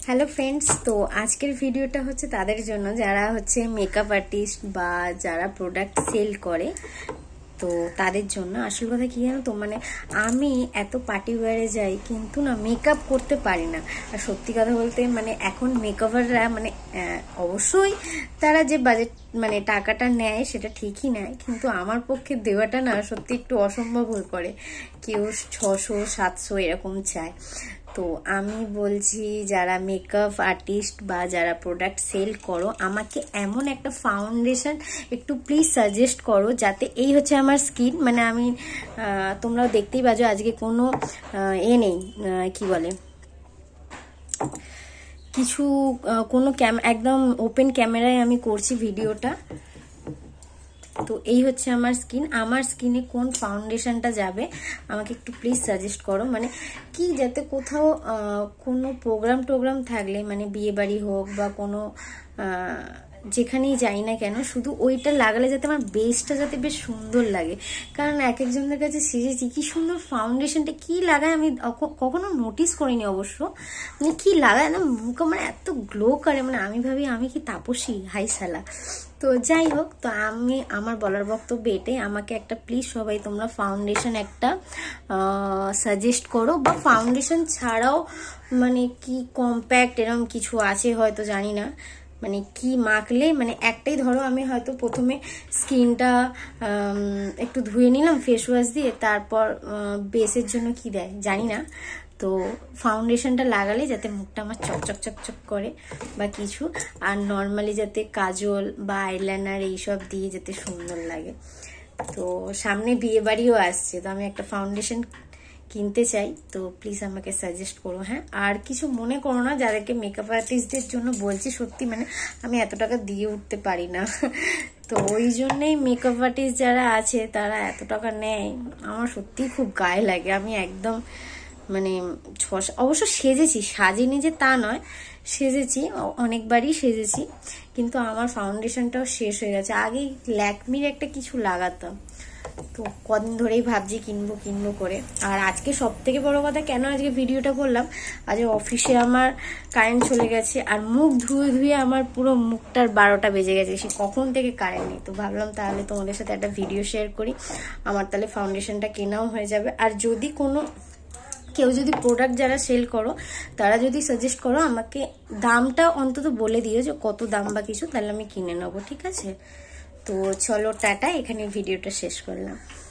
Hello friends, তো আজকের ভিডিওটা হচ্ছে তাদের জন্য যারা হচ্ছে মেকআপ আর্টিস্ট বা যারা প্রোডাক্ট সেল করে। তো তাদের জন্য আসল কথা কি জানো তো, মানে আমি এত পার্টি ওয়্যারে যাই কিন্তু না মেকআপ করতে পারি না। আর সত্যি কথা বলতে মানে এখন মেকআপাররা মানে অবশ্যই তারা যে বাজেট মানে টাকাটা নেয় সেটা ঠিকই নেয়, কিন্তু আমার পক্ষে দেওয়াটা না সত্যি একটু অসম্ভব হয়ে পড়ে। কেউ 600-700 এরকম চায়। তো আমি বলছি যারা মেকআপ আর্টিস্ট বা যারা প্রোডাক্ট সেল করো, আমাকে এমন একটা ফাউন্ডেশন একটু প্লিজ সাজেস্ট করো যাতে এই হচ্ছে আমার স্কিন, মানে আমি তোমরাও দেখতেই পাচ্ছ আজকে কোনো নেই কি বলে কিছু কোনো একদম ওপেন ক্যামেরায় আমি করছি ভিডিওটা। তো এই হচ্ছে আমার স্কিন, আমার স্কিনে কোন ফাউন্ডেশনটা যাবে আমাকে একটু প্লিজ সাজেস্ট করো। মানে কি যাতে কোথাও কোনো প্রোগ্রাম থাকলে, মানে বিয়ে বাড়ি হোক বা কোনো যেখানেই যাই না কেন, শুধু ওইটা লাগালে যাতে আমার বেসটা যাতে বেশ সুন্দর লাগে। কারণ এক একজনের কাছে সেজেছি কি সুন্দর ফাউন্ডেশনটা কি লাগায় আমি কখনো নোটিস করিনি অবশ্য, মানে কি লাগায় না মুখ আমার এত গ্লো করে, মানে আমি ভাবি আমি কি তাপসী, হাই সালা। তো যাই হোক, তো আমি আমার বলার বক্তব্য এটাই, আমাকে একটা প্লিজ সবাই তোমরা ফাউন্ডেশন একটা সাজেস্ট করো, বা ফাউন্ডেশন ছাড়াও মানে কি কম্প্যাক্ট এরকম কিছু আছে হয়তো জানি না, মানে কি মাখলে মানে একটাই ধরো আমি হয়তো প্রথমে স্কিনটা একটু ধুয়ে নিলাম ফেস ওয়াশ দিয়ে, তারপর বেসের জন্য কি দেয় জানি না। তো ফাউন্ডেশনটা লাগালে যাতে মুখটা আমার চকচক চকচক করে বা কিছু, আর নর্মালি যাতে কাজল বা আইলাইনার এইসব দিয়ে যাতে সুন্দর লাগে। তো সামনে বিয়ে বাড়িও আসছে, তো আমি একটা ফাউন্ডেশন কিনতে চাই, তো প্লিজ আমাকে সাজেস্ট করো। হ্যাঁ, আর কিছু মনে করো না যাদেরকে মেকআপ আর্টিস্টদের জন্য বলছি, সত্যি মানে আমি এত টাকা দিয়ে উঠতে পারি না। তো ওই জন্যই মেকআপ আর্টিস্ট যারা আছে তারা এত টাকা নেয়, আমার সত্যিই খুব গায়ে লাগে। আমি একদম মানে অবশ্য সেজেছি, সাজিনি যে তা নয়, সেজেছি অনেকবারই সেজেছি, কিন্তু আমার ফাউন্ডেশনটাও শেষ হয়ে গেছে। আগেই ল্যাকমির একটা কিছু লাগাতাম, তো কদিন ধরেই ভাবছি কিনবো করে। আর আজকে সব থেকে বড় কথা, কেন আজকে ভিডিওটা করলাম, আজ অফিসে আমার কারেন্ট চলে গেছে, আর মুখ ধুয়ে আমার পুরো মুখটার 12টা বেজে গেছে, সে কখন থেকে কারেন্ট নেই। তো ভাবলাম তাহলে তোমাদের সাথে একটা ভিডিও শেয়ার করি, আমার তাহলে ফাউন্ডেশনটা কেনাও হয়ে যাবে। আর যদি কোনো কেউ যদি প্রোডাক্ট যারা সেল করো তারা যদি সাজেস্ট করো, আমাকে দামটা অন্তত বলে দিও যে কত দাম বা কিছু, তাহলে আমি কিনে নেবো, ঠিক আছে? তো চলো টাটা, এখানে ভিডিওটা শেষ করলাম।